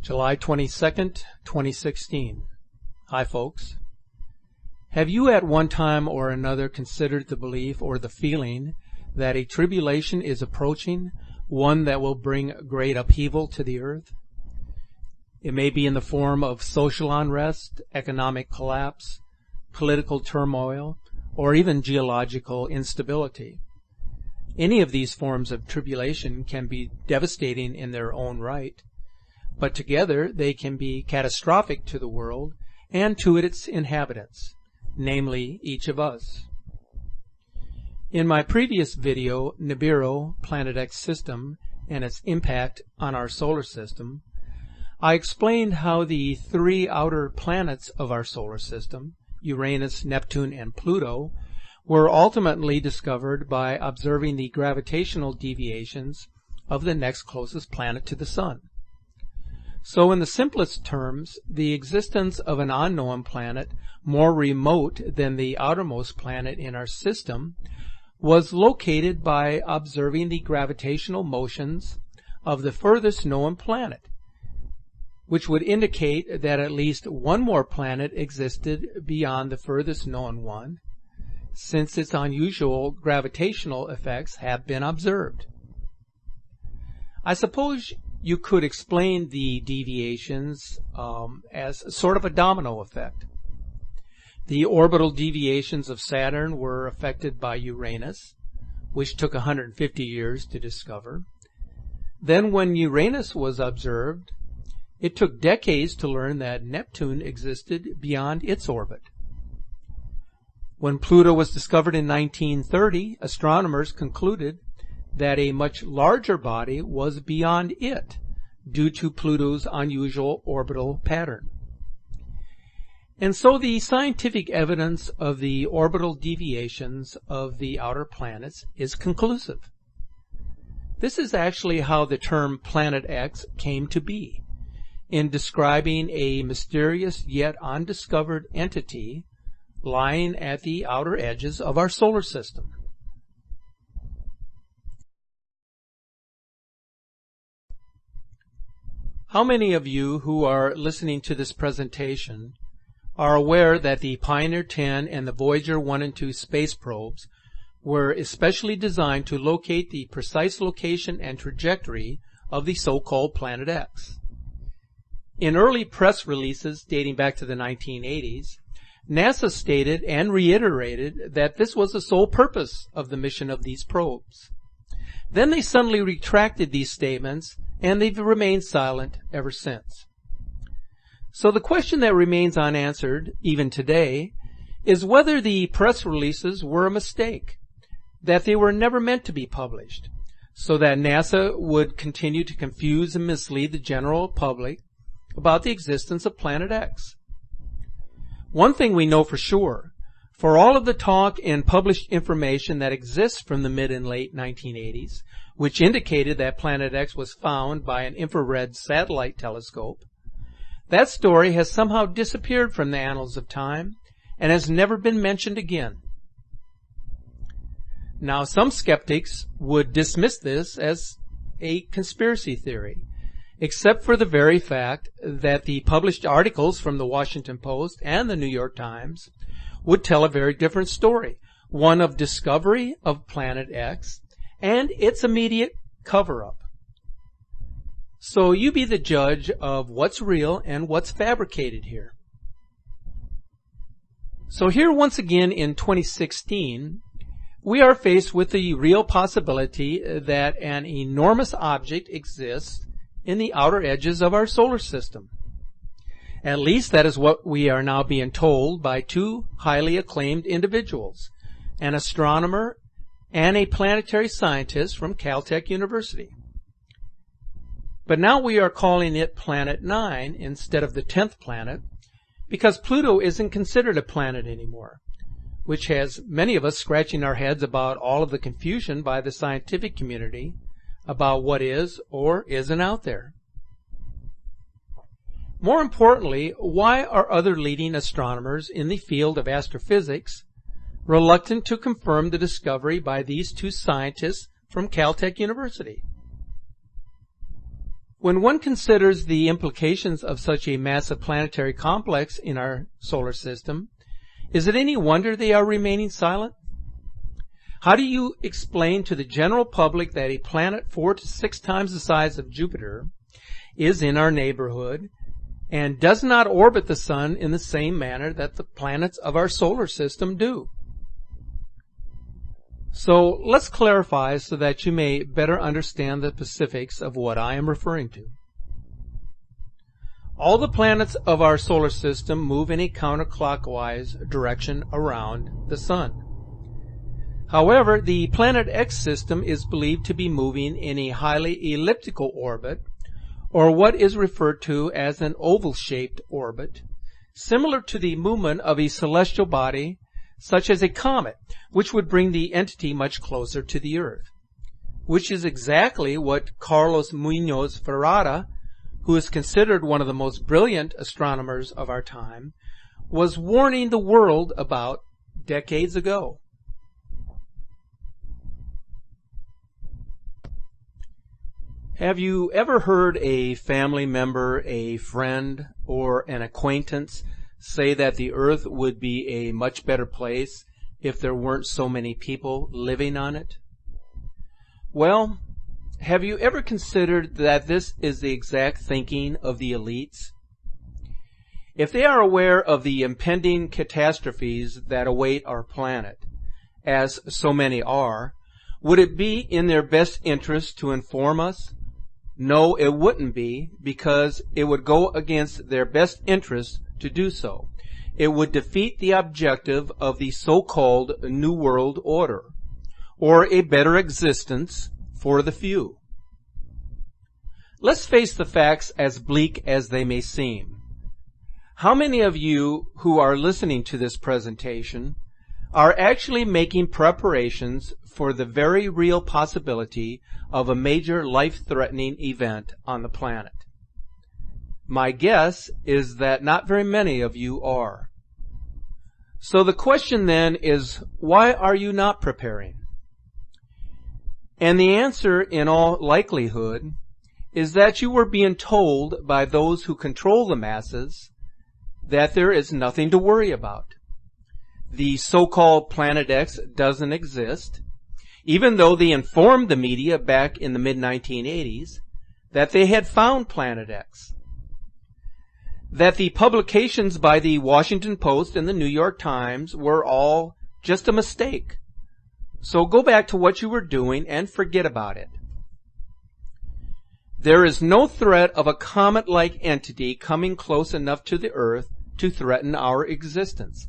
July 22nd, 2016. Hi folks. Have you at one time or another considered the belief or the feeling that a tribulation is approaching, one that will bring great upheaval to the earth? It may be in the form of social unrest, economic collapse, political turmoil, or even geological instability. Any of these forms of tribulation can be devastating in their own right, but together they can be catastrophic to the world and to its inhabitants, namely each of us. In my previous video, Nibiru, Planet X system, and its impact on our solar system, I explained how the three outer planets of our solar system, Uranus, Neptune, and Pluto, were ultimately discovered by observing the gravitational deviations of the next closest planet to the Sun. So in the simplest terms, the existence of an unknown planet more remote than the outermost planet in our system was located by observing the gravitational motions of the furthest known planet, which would indicate that at least one more planet existed beyond the furthest known one, since its unusual gravitational effects have been observed. I suppose you could explain the deviations as sort of a domino effect. The orbital deviations of Saturn were affected by Uranus, which took 150 years to discover. Then when Uranus was observed, it took decades to learn that Neptune existed beyond its orbit. When Pluto was discovered in 1930, astronomers concluded that a much larger body was beyond it due to Pluto's unusual orbital pattern. And so the scientific evidence of the orbital deviations of the outer planets is conclusive. This is actually how the term Planet X came to be, in describing a mysterious yet undiscovered entity lying at the outer edges of our solar system. How many of you who are listening to this presentation are aware that the Pioneer 10 and the Voyager 1 and 2 space probes were especially designed to locate the precise location and trajectory of the so-called Planet X? In early press releases dating back to the 1980s, NASA stated and reiterated that this was the sole purpose of the mission of these probes. Then they suddenly retracted these statements, and they've remained silent ever since. So the question that remains unanswered, even today, is whether the press releases were a mistake, that they were never meant to be published, so that NASA would continue to confuse and mislead the general public about the existence of Planet X. One thing we know for sure, for all of the talk and published information that exists from the mid and late 1980s, which indicated that Planet X was found by an infrared satellite telescope, that story has somehow disappeared from the annals of time and has never been mentioned again. Now, some skeptics would dismiss this as a conspiracy theory, except for the very fact that the published articles from the Washington Post and the New York Times would tell a very different story, one of discovery of Planet X and its immediate cover-up. So you be the judge of what's real and what's fabricated here. So here once again in 2016, we are faced with the real possibility that an enormous object exists in the outer edges of our solar system. At least that is what we are now being told by two highly acclaimed individuals, an astronomer and a planetary scientist from Caltech University. But now we are calling it Planet 9 instead of the 10th planet because Pluto isn't considered a planet anymore, which has many of us scratching our heads about all of the confusion by the scientific community about what is or isn't out there. More importantly, why are other leading astronomers in the field of astrophysics reluctant to confirm the discovery by these two scientists from Caltech University? When one considers the implications of such a massive planetary complex in our solar system, is it any wonder they are remaining silent? How do you explain to the general public that a planet 4 to 6 times the size of Jupiter is in our neighborhood and does not orbit the sun in the same manner that the planets of our solar system do? So let's clarify so that you may better understand the specifics of what I am referring to. All the planets of our solar system move in a counterclockwise direction around the sun. However, the Planet X system is believed to be moving in a highly elliptical orbit, or what is referred to as an oval-shaped orbit, similar to the movement of a celestial body such as a comet, which would bring the entity much closer to the Earth, which is exactly what Carlos Muñoz Ferrara, who is considered one of the most brilliant astronomers of our time, was warning the world about decades ago. Have you ever heard a family member, a friend, or an acquaintance say that the Earth would be a much better place if there weren't so many people living on it? Well, have you ever considered that this is the exact thinking of the elites? If they are aware of the impending catastrophes that await our planet, as so many are, would it be in their best interest to inform us? No, it wouldn't be, because it would go against their best interest to do so. It would defeat the objective of the so-called New World Order, or a better existence for the few. Let's face the facts as bleak as they may seem. How many of you who are listening to this presentation are actually making preparations for the very real possibility of a major life-threatening event on the planet? My guess is that not very many of you are. So the question then is, why are you not preparing? And the answer, in all likelihood, is that you were being told by those who control the masses that there is nothing to worry about. The so-called Planet X doesn't exist, even though they informed the media back in the mid-1980s that they had found Planet X. That the publications by the Washington Post and the New York Times were all just a mistake. So go back to what you were doing and forget about it. There is no threat of a comet-like entity coming close enough to the Earth to threaten our existence,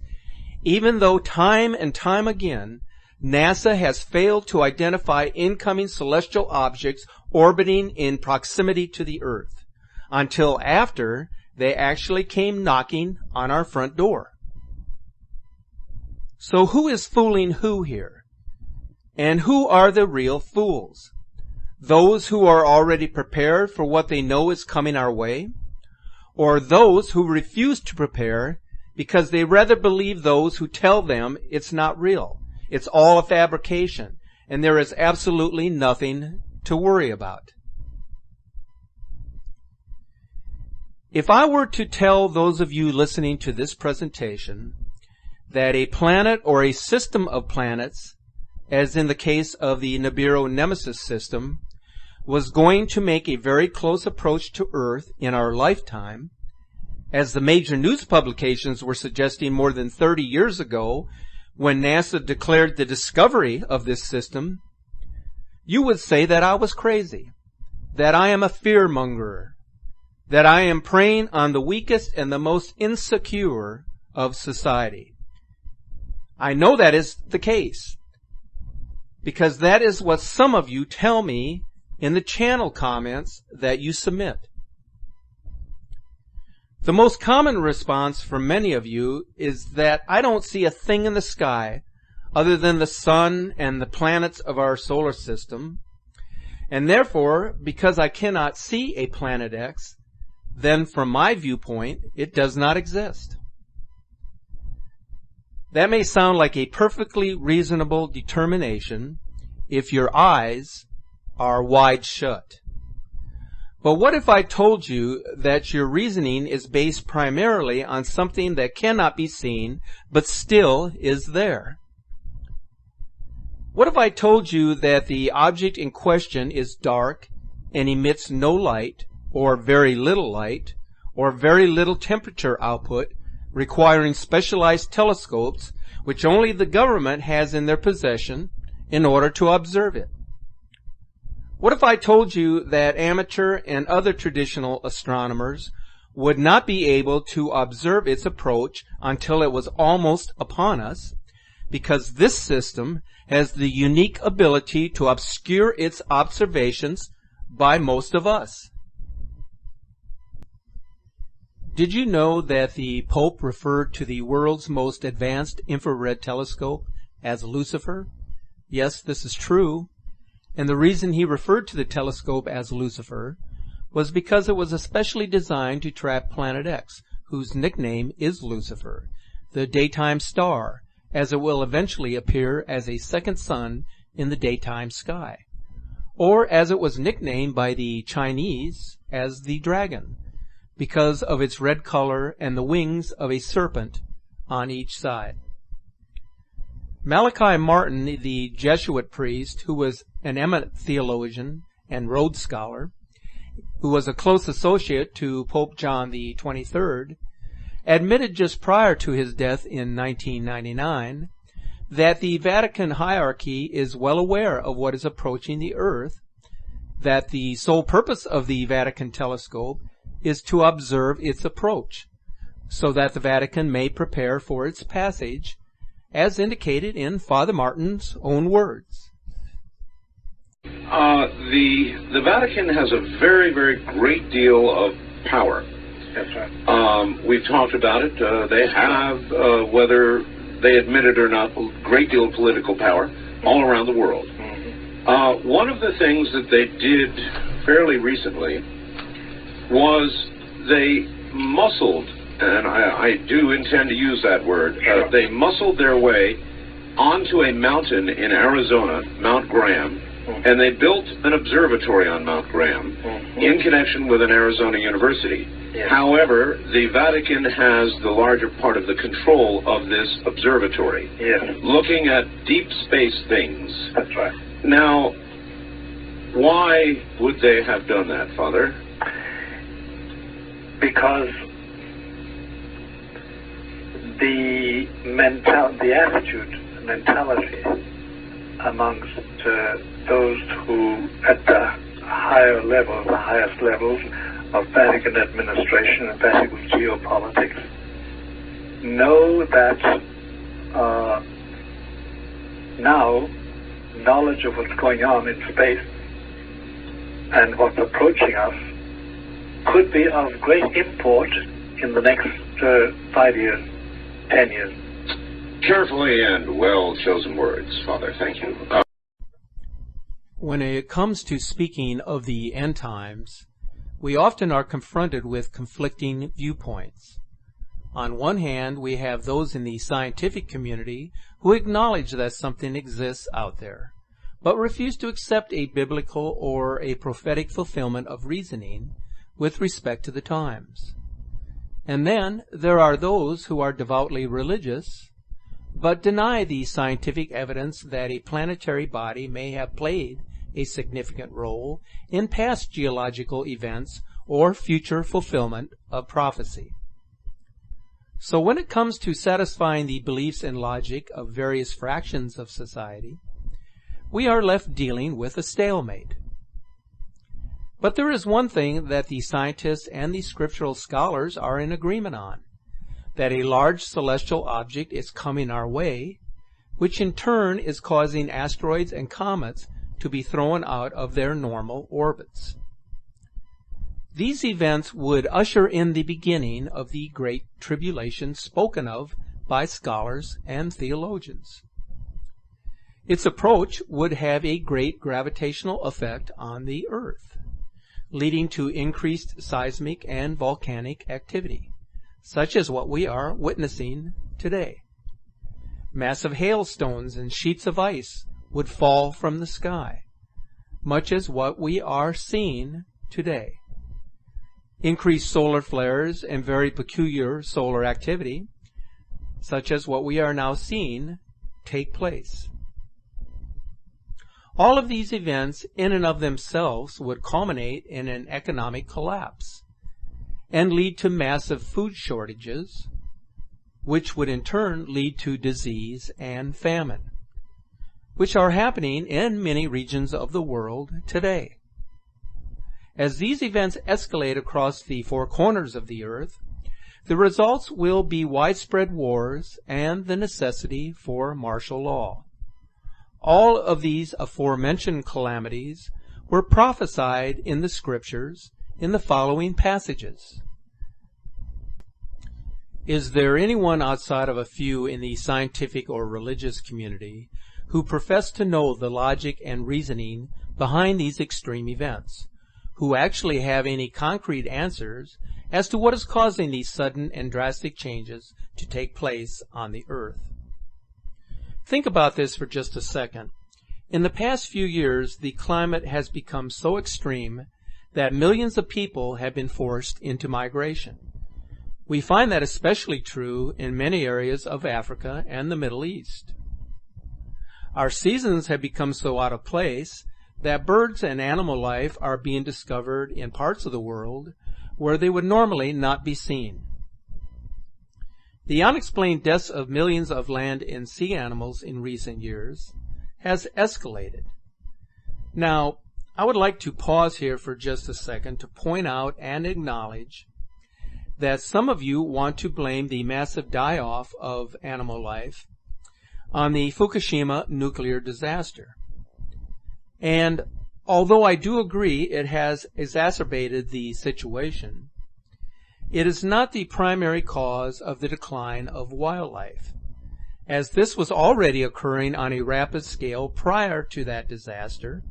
even though time and time again NASA has failed to identify incoming celestial objects orbiting in proximity to the Earth, until after they actually came knocking on our front door. So who is fooling who here? And who are the real fools? Those who are already prepared for what they know is coming our way? Or those who refuse to prepare because they rather believe those who tell them it's not real, it's all a fabrication, and there is absolutely nothing to worry about? If I were to tell those of you listening to this presentation that a planet or a system of planets, as in the case of the Nibiru Nemesis system, was going to make a very close approach to Earth in our lifetime, as the major news publications were suggesting more than 30 years ago when NASA declared the discovery of this system, you would say that I was crazy, that I am a fearmonger, that I am preying on the weakest and the most insecure of society. I know that is the case, because that is what some of you tell me in the channel comments that you submit. The most common response from many of you is that I don't see a thing in the sky other than the sun and the planets of our solar system, and therefore, because I cannot see a Planet X, then from my viewpoint, it does not exist. That may sound like a perfectly reasonable determination if your eyes are wide shut. But what if I told you that your reasoning is based primarily on something that cannot be seen, but still is there? What if I told you that the object in question is dark and emits no light, or very little light, or very little temperature output, requiring specialized telescopes which only the government has in their possession in order to observe it? What if I told you that amateur and other traditional astronomers would not be able to observe its approach until it was almost upon us, because this system has the unique ability to obscure its observations by most of us? Did you know that the Pope referred to the world's most advanced infrared telescope as Lucifer? Yes, this is true. And the reason he referred to the telescope as Lucifer was because it was especially designed to track Planet X, whose nickname is Lucifer, the daytime star, as it will eventually appear as a second sun in the daytime sky, or as it was nicknamed by the Chinese as the dragon, because of its red color and the wings of a serpent on each side. Malachi Martin, the Jesuit priest, who was an eminent theologian and Rhodes Scholar, who was a close associate to Pope John the 23rd, admitted just prior to his death in 1999 that the Vatican hierarchy is well aware of what is approaching the Earth, that the sole purpose of the Vatican telescope is to observe its approach, so that the Vatican may prepare for its passage, as indicated in Father Martin's own words. The Vatican has a very, very great deal of power. That's right. We've talked about it. They have, whether they admit it or not, a great deal of political power all around the world. Mm-hmm. One of the things that they did fairly recently was they muscled, and I do intend to use that word, Sure. They muscled their way onto a mountain in Arizona, Mount Graham, Mm-hmm. and they built an observatory on Mount Graham Mm-hmm. in connection with an Arizona university. Yes. However, the Vatican has the larger part of the control of this observatory, Yes. looking at deep space things. That's right. Now, why would they have done that, Father? Because the mentality amongst those who, at the higher levels, the highest levels of Vatican administration and Vatican geopolitics, know that now knowledge of what's going on in space and what's approaching us could be of great import in the next 5 years, 10 years. Carefully and well-chosen words, Father. Thank you. When it comes to speaking of the end times, we often are confronted with conflicting viewpoints. On one hand, we have those in the scientific community who acknowledge that something exists out there, but refuse to accept a biblical or a prophetic fulfillment of reasoning with respect to the times. And then there are those who are devoutly religious, but deny the scientific evidence that a planetary body may have played a significant role in past geological events or future fulfillment of prophecy. So when it comes to satisfying the beliefs and logic of various fractions of society, we are left dealing with a stalemate. But there is one thing that the scientists and the scriptural scholars are in agreement on, that a large celestial object is coming our way, which in turn is causing asteroids and comets to be thrown out of their normal orbits. These events would usher in the beginning of the Great Tribulation spoken of by scholars and theologians. Its approach would have a great gravitational effect on the Earth, leading to increased seismic and volcanic activity, such as what we are witnessing today. Massive hailstones and sheets of ice would fall from the sky, much as what we are seeing today. increased solar flares, and very peculiar solar activity, such as what we are now seeing take place. All of these events in and of themselves would culminate in an economic collapse and lead to massive food shortages, which would in turn lead to disease and famine, which are happening in many regions of the world today. As these events escalate across the four corners of the earth, the results will be widespread wars and the necessity for martial law. All of these aforementioned calamities were prophesied in the scriptures in the following passages. Is there anyone outside of a few in the scientific or religious community who profess to know the logic and reasoning behind these extreme events, who actually have any concrete answers as to what is causing these sudden and drastic changes to take place on the earth? Think about this for just a second. In the past few years, the climate has become so extreme that millions of people have been forced into migration. We find that especially true in many areas of Africa and the Middle East. Our seasons have become so out of place that birds and animal life are being discovered in parts of the world where they would normally not be seen. The unexplained deaths of millions of land and sea animals in recent years has escalated. Now, I would like to pause here for just a second to point out and acknowledge that some of you want to blame the massive die-off of animal life on the Fukushima nuclear disaster. And although I do agree it has exacerbated the situation, it is not the primary cause of the decline of wildlife, as this was already occurring on a rapid scale prior to that disaster,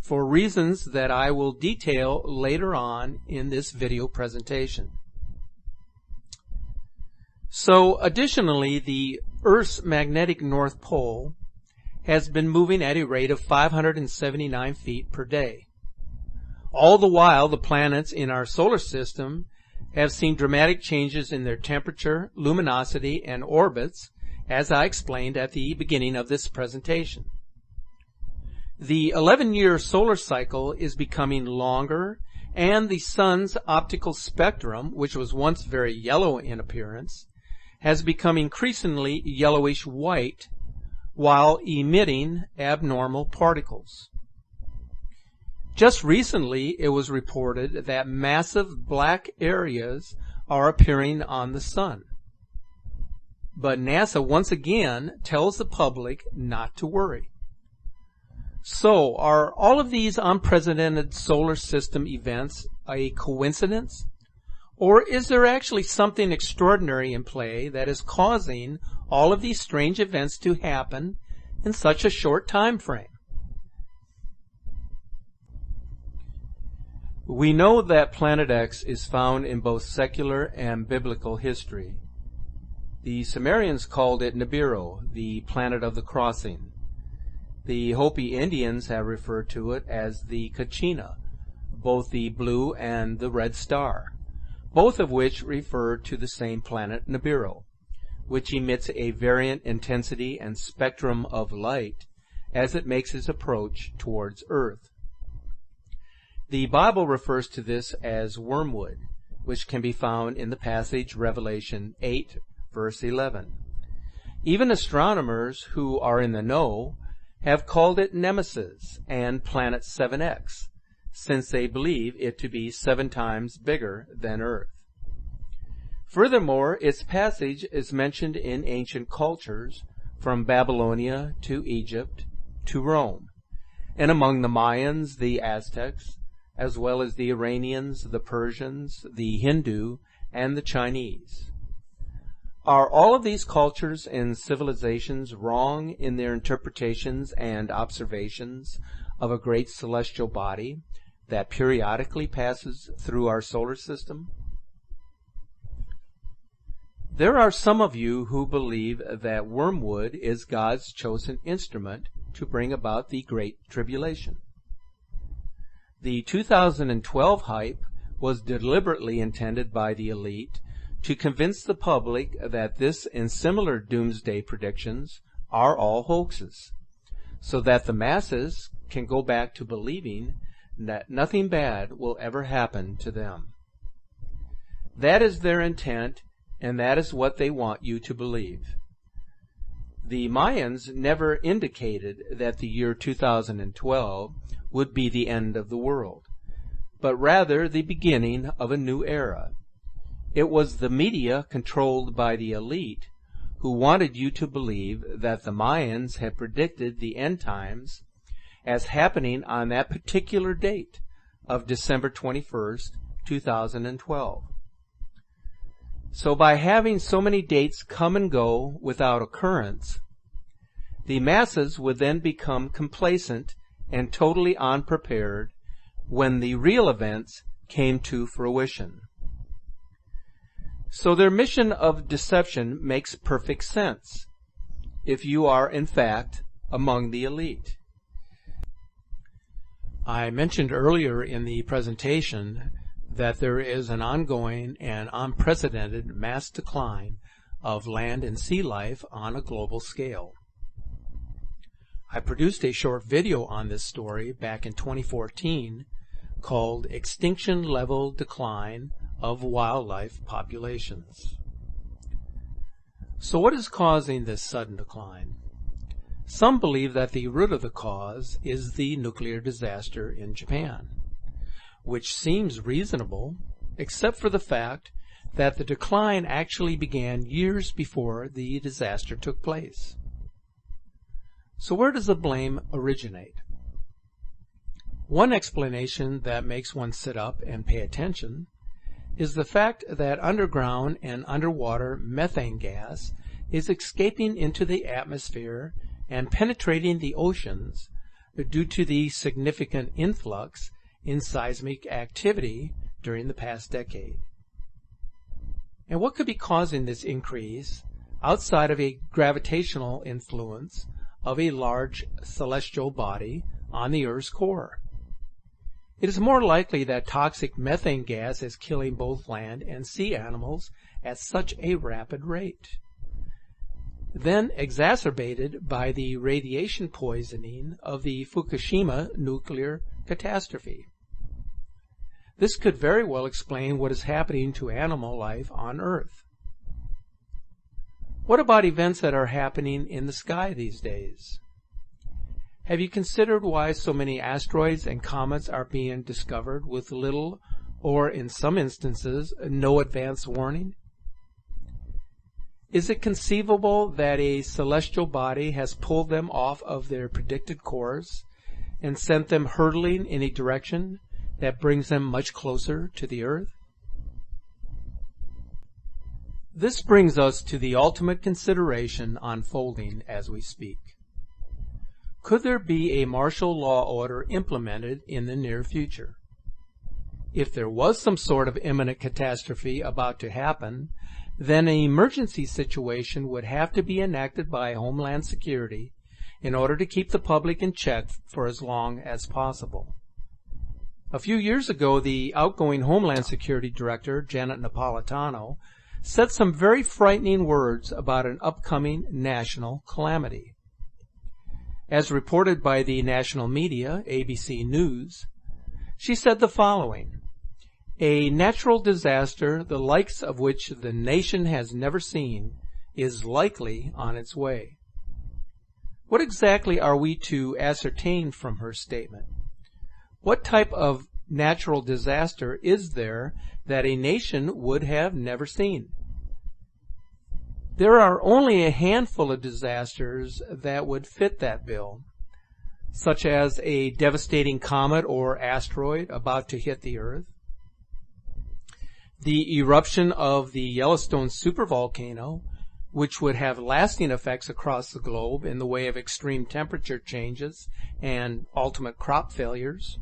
for reasons that I will detail later on in this video presentation. So, additionally, the Earth's magnetic North Pole has been moving at a rate of 579 feet per day. All the while, the planets in our solar system have seen dramatic changes in their temperature, luminosity, and orbits, as I explained at the beginning of this presentation. The 11-year solar cycle is becoming longer, and the sun's optical spectrum, which was once very yellow in appearance, has become increasingly yellowish-white while emitting abnormal particles. Just recently, it was reported that massive black areas are appearing on the sun. But NASA once again tells the public not to worry. So, are all of these unprecedented solar system events a coincidence? Or is there actually something extraordinary in play that is causing all of these strange events to happen in such a short time frame? We know that Planet X is found in both secular and biblical history. The Sumerians called it Nibiru, the planet of the crossing. The Hopi Indians have referred to it as the Kachina, both the blue and the red star, both of which refer to the same planet Nibiru, which emits a variant intensity and spectrum of light as it makes its approach towards Earth. The Bible refers to this as Wormwood, which can be found in the passage Revelation 8, verse 11. Even astronomers who are in the know have called it Nemesis and Planet 7X, since they believe it to be 7 times bigger than Earth. Furthermore, its passage is mentioned in ancient cultures from Babylonia to Egypt to Rome, and among the Mayans, the Aztecs, as well as the Iranians, the Persians, the Hindu, and the Chinese. Are all of these cultures and civilizations wrong in their interpretations and observations of a great celestial body that periodically passes through our solar system? There are some of you who believe that Wormwood is God's chosen instrument to bring about the Great Tribulation. The 2012 hype was deliberately intended by the elite to convince the public that this and similar doomsday predictions are all hoaxes, so that the masses can go back to believing that nothing bad will ever happen to them. That is their intent, and that is what they want you to believe. The Mayans never indicated that the year 2012 would be the end of the world, but rather the beginning of a new era. It was the media controlled by the elite who wanted you to believe that the Mayans had predicted the end times as happening on that particular date of December 21st, 2012. So by having so many dates come and go without occurrence, the masses would then become complacent and totally unprepared when the real events came to fruition. So their mission of deception makes perfect sense if you are, in fact, among the elite. I mentioned earlier in the presentation that there is an ongoing and unprecedented mass decline of land and sea life on a global scale. I produced a short video on this story back in 2014 called Extinction Level Decline of Wildlife Populations. So what is causing this sudden decline? Some believe that the root of the cause is the nuclear disaster in Japan, which seems reasonable, except for the fact that the decline actually began years before the disaster took place. So where does the blame originate? One explanation that makes one sit up and pay attention is the fact that underground and underwater methane gas is escaping into the atmosphere and penetrating the oceans due to the significant influx in seismic activity during the past decade. And what could be causing this increase outside of a gravitational influence of a large celestial body on the Earth's core? It is more likely that toxic methane gas is killing both land and sea animals at such a rapid rate, then exacerbated by the radiation poisoning of the Fukushima nuclear catastrophe. This could very well explain what is happening to animal life on Earth. What about events that are happening in the sky these days? Have you considered why so many asteroids and comets are being discovered with little, or in some instances, no advance warning? Is it conceivable that a celestial body has pulled them off of their predicted course and sent them hurtling in a direction that brings them much closer to the Earth? This brings us to the ultimate consideration unfolding as we speak. Could there be a martial law order implemented in the near future? If there was some sort of imminent catastrophe about to happen, then an emergency situation would have to be enacted by Homeland Security in order to keep the public in check for as long as possible. A few years ago, the outgoing Homeland Security Director, Janet Napolitano, said some very frightening words about an upcoming national calamity. As reported by the national media, ABC News, she said the following: "A natural disaster, the likes of which the nation has never seen, is likely on its way." What exactly are we to ascertain from her statement? What type of natural disaster is there that a nation would have never seen? There are only a handful of disasters that would fit that bill, such as a devastating comet or asteroid about to hit the Earth, the eruption of the Yellowstone supervolcano, which would have lasting effects across the globe in the way of extreme temperature changes and ultimate crop failures,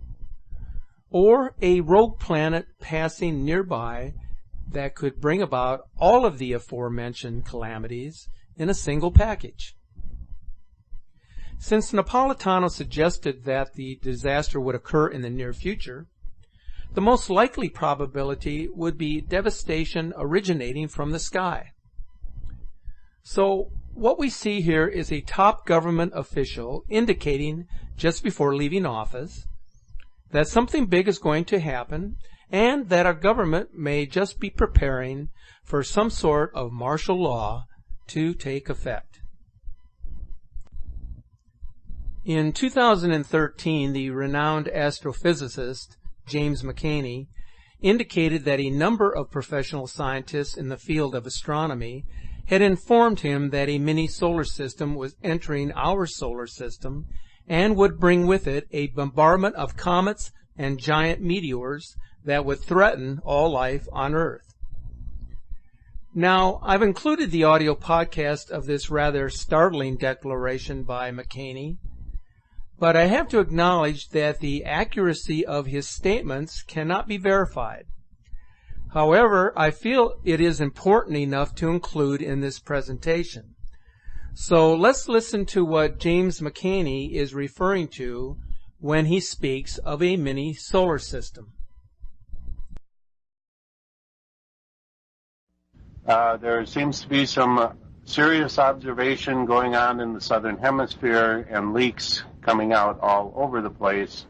or a rogue planet passing nearby that could bring about all of the aforementioned calamities in a single package. Since Napolitano suggested that the disaster would occur in the near future, the most likely probability would be devastation originating from the sky. So what we see here is a top government official indicating just before leaving office that something big is going to happen and that our government may just be preparing for some sort of martial law to take effect. In 2013, the renowned astrophysicist James McCaney indicated that a number of professional scientists in the field of astronomy had informed him that a mini solar system was entering our solar system and would bring with it a bombardment of comets and giant meteors that would threaten all life on Earth. Now, I've included the audio podcast of this rather startling declaration by McCaney, but I have to acknowledge that the accuracy of his statements cannot be verified. However, I feel it is important enough to include in this presentation. So let's listen to what James McCaney is referring to when he speaks of a mini solar system. There seems to be some serious observation going on in the southern hemisphere and leaks coming out all over the place.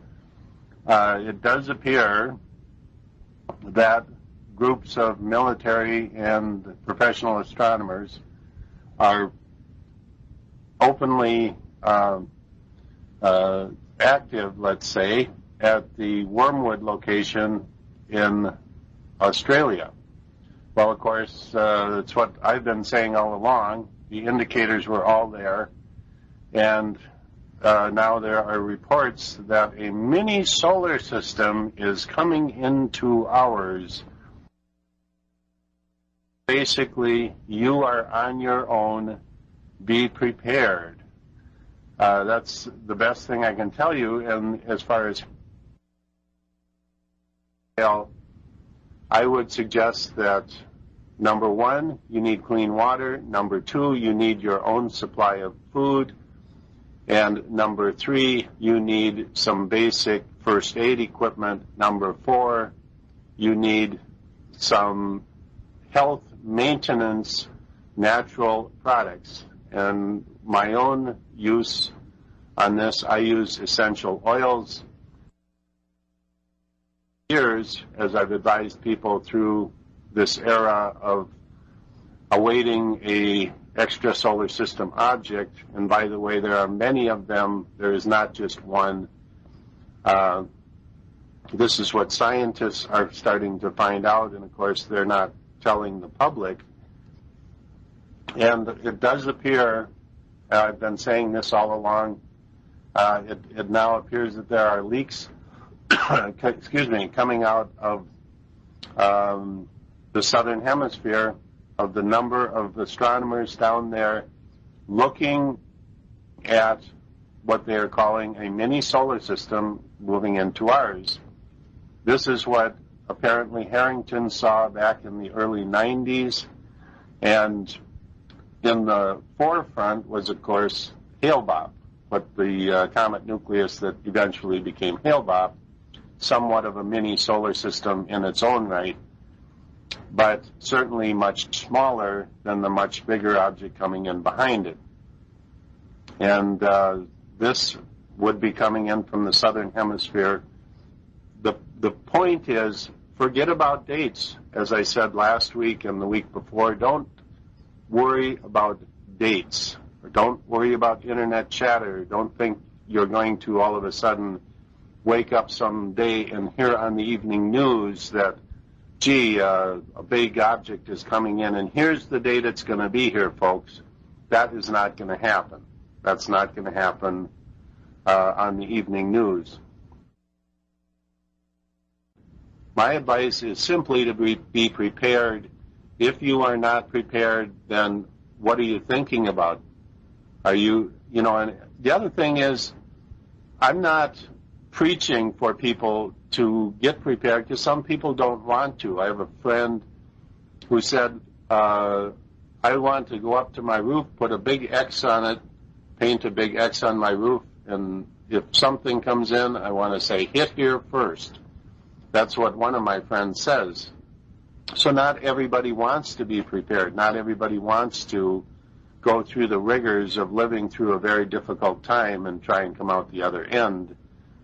It does appear that groups of military and professional astronomers are openly active, let's say, at the Wormwood location in Australia. Well, of course, it's what I've been saying all along. The indicators were all there, and now there are reports that a mini solar system is coming into ours. Basically, you are on your own. Be prepared. That's the best thing I can tell you. And as far as I would suggest that, number one, you need clean water. Number two, you need your own supply of food. And number three, you need some basic first aid equipment. Number four, you need some health maintenance natural products. And my own use on this, I use essential oils. Years, as I've advised people through this era of awaiting a extra solar system object, and by the way, there are many of them. There is not just one. This is what scientists are starting to find out, and of course, they're not telling the public. And it does appear, I've been saying this all along, it now appears that there are leaks, coming out of the southern hemisphere, of the number of astronomers down there looking at what they are calling a mini solar system moving into ours. This is what apparently Harrington saw back in the early 90s, and in the forefront was, of course, Hale-Bopp, what the comet nucleus that eventually became Hale-Bopp, somewhat of a mini solar system in its own right, but certainly much smaller than the much bigger object coming in behind it. And this would be coming in from the southern hemisphere. The point is, forget about dates. As I said last week and the week before, don't worry about dates. Or don't worry about internet chatter. Don't think you're going to all of a sudden wake up some day and hear on the evening news that, gee, a big object is coming in, and here's the date it's going to be here, folks. That is not going to happen. That's not going to happen on the evening news. My advice is simply to be prepared. If you are not prepared, then what are you thinking about? Are you, and the other thing is, I'm not preaching for people to get prepared, because some people don't want to. I have a friend who said, I want to go up to my roof, put a big X on it, paint a big X on my roof, and if something comes in, I want to say, hit here first. That's what one of my friends says. So not everybody wants to be prepared. Not everybody wants to go through the rigors of living through a very difficult time and try and come out the other end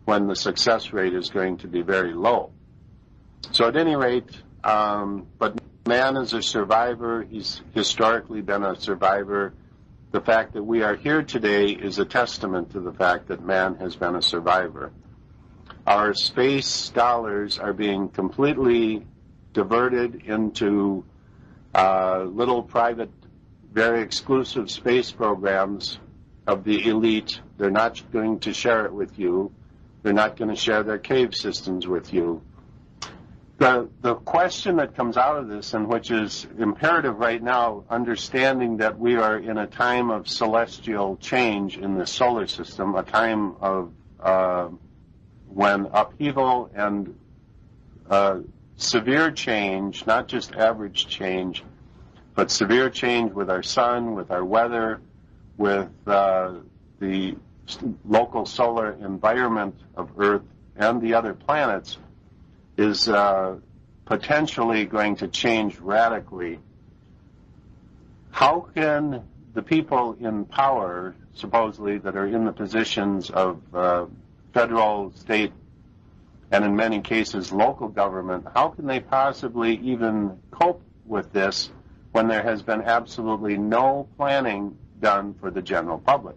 when the success rate is going to be very low. So at any rate, but man is a survivor. He's historically been a survivor. The fact that we are here today is a testament to the fact that man has been a survivor. Our space dollars are being completely diverted into little private, very exclusive space programs of the elite. They're not going to share it with you. They're not going to share their cave systems with you. The question that comes out of this, and which is imperative right now, understanding that we are in a time of celestial change in the solar system, a time of when upheaval and severe change, not just average change, but severe change with our sun, with our weather, with the local solar environment of Earth and the other planets, is potentially going to change radically. How can the people in power, supposedly, that are in the positions of federal, state, and in many cases local government, how can they possibly even cope with this when there has been absolutely no planning done for the general public?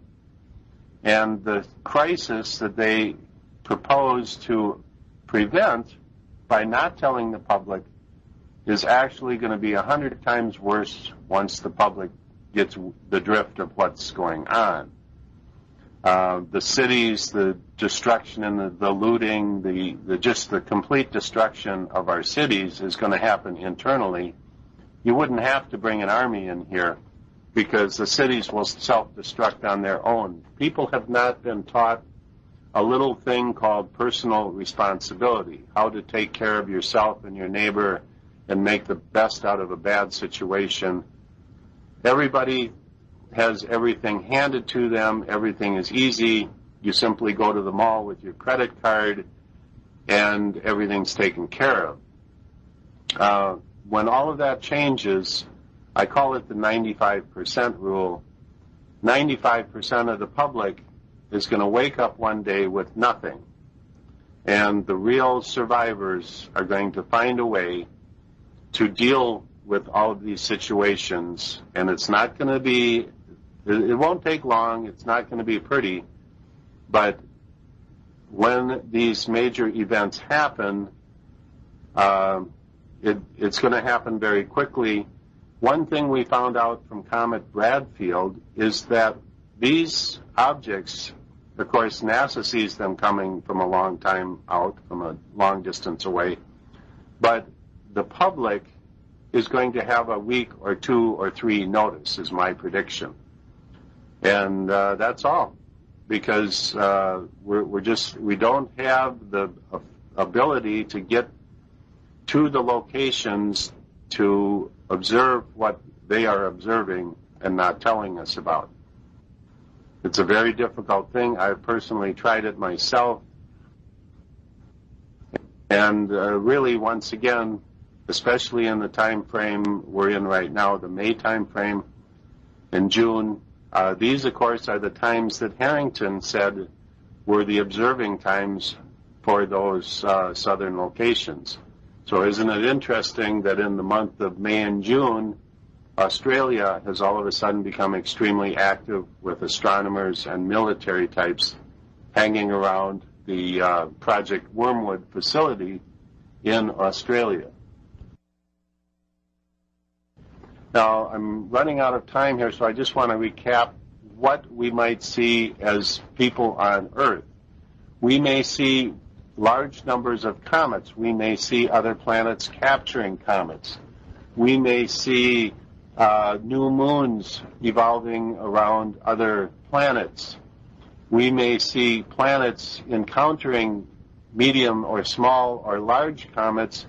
And the crisis that they propose to prevent by not telling the public is actually going to be 100 times worse once the public gets the drift of what's going on. The cities, the destruction and the looting, the complete destruction of our cities is going to happen internally. You wouldn't have to bring an army in here because the cities will self-destruct on their own. People have not been taught a little thing called personal responsibility, how to take care of yourself and your neighbor and make the best out of a bad situation. Everybody has everything handed to them. Everything is easy. You simply go to the mall with your credit card and everything's taken care of. When all of that changes, I call it the 95% rule. 95% of the public is going to wake up one day with nothing. And the real survivors are going to find a way to deal with all of these situations. And it's not going to be, it won't take long, it's not going to be pretty, but when these major events happen, it's going to happen very quickly. One thing we found out from Comet Bradfield is that these objects, of course, NASA sees them coming from a long time out, from a long distance away, but the public is going to have a week or 2 or 3 notice, is my prediction. And that's all, because we don't have the ability to get to the locations to observe what they are observing and not telling us about. It's a very difficult thing. I've personally tried it myself. And really, once again, especially in the time frame we're in right now, the May time frame, in June, these, of course, are the times that Harrington said were the observing times for those southern locations. So isn't it interesting that in the month of May and June, Australia has all of a sudden become extremely active with astronomers and military types hanging around the Project Wormwood facility in Australia. Now, I'm running out of time here, so I just want to recap what we might see as people on Earth. We may see large numbers of comets. We may see other planets capturing comets. We may see new moons evolving around other planets. We may see planets encountering medium or small or large comets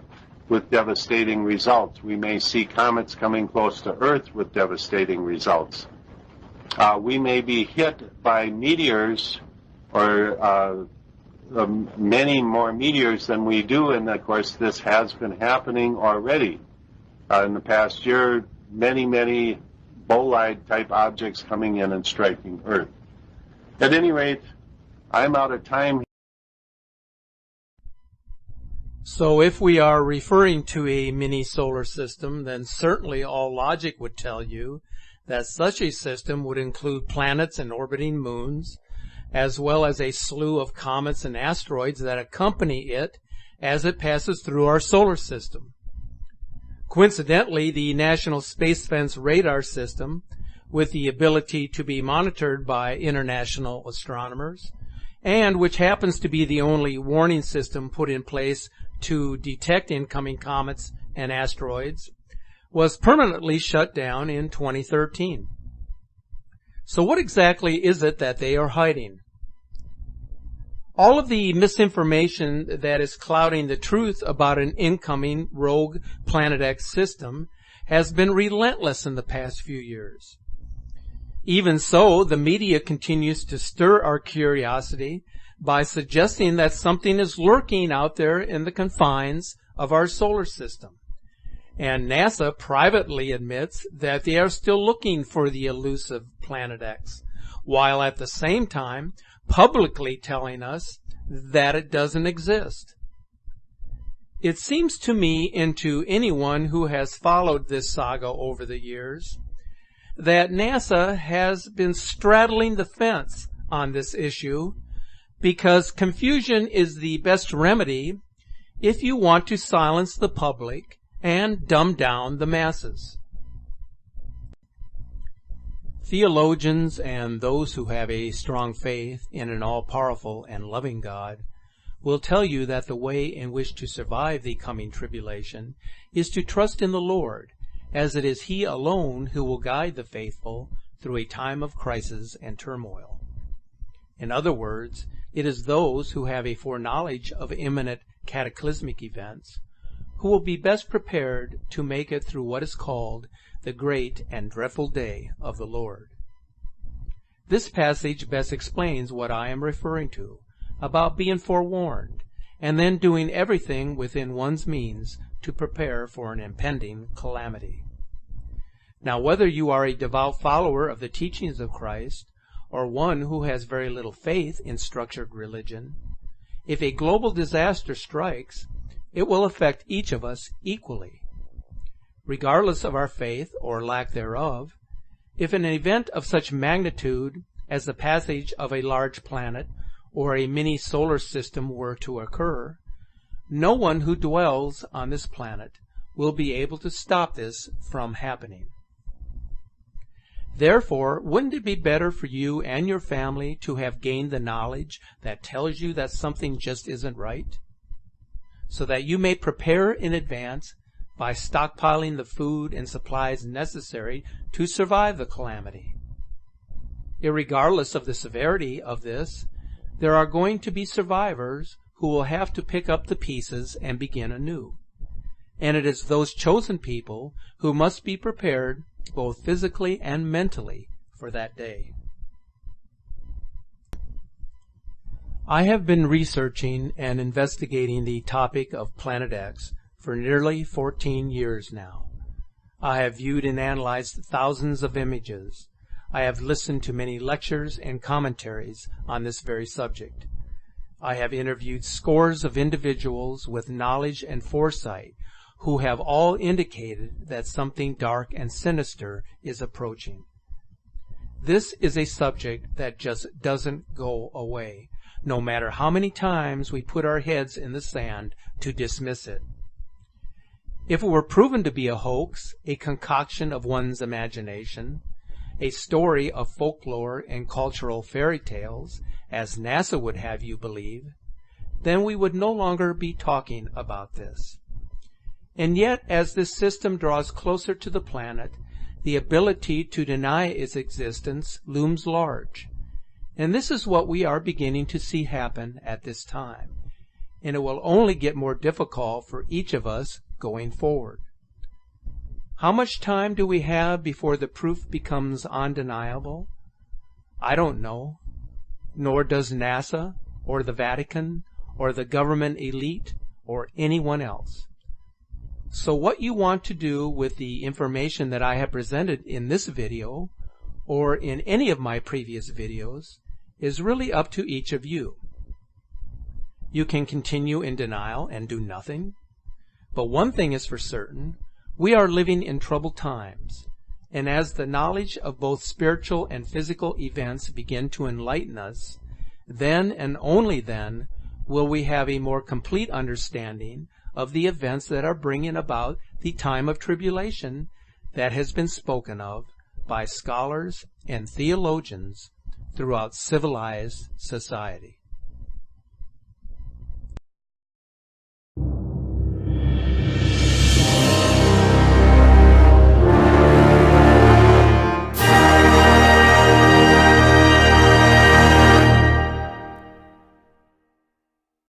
with devastating results. We may see comets coming close to Earth with devastating results. We may be hit by meteors or many more meteors than we do, and of course this has been happening already. In the past year, many bolide-type objects coming in and striking Earth. At any rate, I'm out of time. So if we are referring to a mini solar system, then certainly all logic would tell you that such a system would include planets and orbiting moons, as well as a slew of comets and asteroids that accompany it as it passes through our solar system. Coincidentally, the National Space Defense Radar System, with the ability to be monitored by international astronomers, and which happens to be the only warning system put in place to detect incoming comets and asteroids, was permanently shut down in 2013. So what exactly is it that they are hiding? All of the misinformation that is clouding the truth about an incoming rogue Planet X system has been relentless in the past few years. Even so, the media continues to stir our curiosity by suggesting that something is lurking out there in the confines of our solar system. And NASA privately admits that they are still looking for the elusive Planet X, while at the same time publicly telling us that it doesn't exist. It seems to me, and to anyone who has followed this saga over the years, that NASA has been straddling the fence on this issue because confusion is the best remedy if you want to silence the public and dumb down the masses. Theologians and those who have a strong faith in an all-powerful and loving God will tell you that the way in which to survive the coming tribulation is to trust in the Lord, as it is He alone who will guide the faithful through a time of crisis and turmoil. In other words, it is those who have a foreknowledge of imminent cataclysmic events who will be best prepared to make it through what is called the great and dreadful day of the Lord. This passage best explains what I am referring to about being forewarned and then doing everything within one's means to prepare for an impending calamity. Now, whether you are a devout follower of the teachings of Christ or one who has very little faith in structured religion, if a global disaster strikes, it will affect each of us equally. Regardless of our faith or lack thereof, if an event of such magnitude as the passage of a large planet or a mini solar system were to occur, no one who dwells on this planet will be able to stop this from happening. Therefore, wouldn't it be better for you and your family to have gained the knowledge that tells you that something just isn't right, so that you may prepare in advance by stockpiling the food and supplies necessary to survive the calamity? Irregardless of the severity of this, there are going to be survivors who will have to pick up the pieces and begin anew. And it is those chosen people who must be prepared both physically and mentally for that day. I have been researching and investigating the topic of Planet X for nearly 14 years now. I have viewed and analyzed thousands of images. I have listened to many lectures and commentaries on this very subject. I have interviewed scores of individuals with knowledge and foresight who have all indicated that something dark and sinister is approaching. This is a subject that just doesn't go away, no matter how many times we put our heads in the sand to dismiss it. If it were proven to be a hoax, a concoction of one's imagination, a story of folklore and cultural fairy tales, as NASA would have you believe, then we would no longer be talking about this. And yet, as this system draws closer to the planet, the ability to deny its existence looms large. And this is what we are beginning to see happen at this time. And it will only get more difficult for each of us going forward. How much time do we have before the proof becomes undeniable? I don't know, nor does NASA or the Vatican, or the government elite, or anyone else. So what you want to do with the information that I have presented in this video, or in any of my previous videos, is really up to each of you. You can continue in denial and do nothing, but one thing is for certain: we are living in troubled times, and as the knowledge of both spiritual and physical events begin to enlighten us, then and only then will we have a more complete understanding of the events that are bringing about the time of tribulation that has been spoken of by scholars and theologians throughout civilized society.